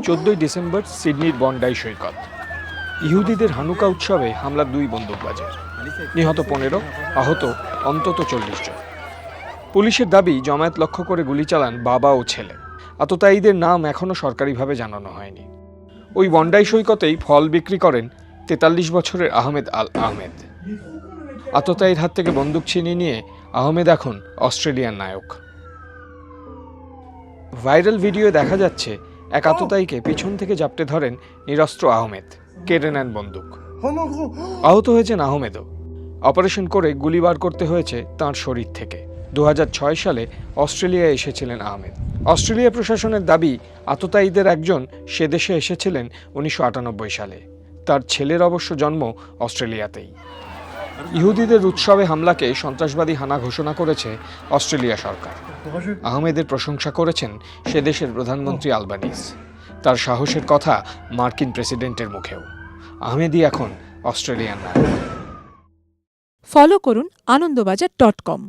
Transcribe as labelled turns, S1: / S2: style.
S1: 14 December সিডনির Bondi সৈকত। ইহুদিদের Hanukkah উৎসবে হামলা 2 বন্দুকবাজের, নিহত 15, আহত অন্তত 40 জন। পুলিশের দাবি জমায়েত লক্ষ্য করে গুলি চালান বাবা ও ছেলে। আততায়ীদের নাম এখনও সরকারিভাবে জানানো হয়নি। ওই বন্ডাই সৈকতেই ফল বিক্রি করেন 43 বছরের আহমেদ আল আহমেদ। আততায়ীর হাত থেকে বন্দুক ছিনিয়ে নিয়ে আহমেদ এখন অস্ট্রেলিয়ার নায়ক। ভাইরাল ভিডিও দেখা যাচ্ছে এক আততায়ীকে পিছন থেকে জাপটে ধরেন নিরস্ত্র আহমেদ, কেড়ে নেন বন্দুক। আহত হয়েছেন আহমেদও। অপারেশন করে গুলি বার করতে হয়েছে তাঁর শরীর থেকে। 2006 সালে অস্ট্রেলিয়ায় এসেছিলেন আহমেদ। অস্ট্রেলিয়া প্রশাসনের দাবি আততায়ীদের একজন সে দেশে এসেছিলেন 1998 সালে। তার ছেলের অবশ্য জন্ম অস্ট্রেলিয়াতেই। ইহুদিদের উৎসবে হামলাকে সন্ত্রাসবাদী হানা ঘোষণা করেছে অস্ট্রেলিয়া সরকার। আহমেদের প্রশংসা করেছেন সে দেশের প্রধানমন্ত্রী আলবানিজ। তার সাহসের কথা মার্কিন প্রেসিডেন্টের মুখেও। আহমেদই এখন অস্ট্রেলিয়ান নায়ক।
S2: ফলো করুন আনন্দবাজার.com।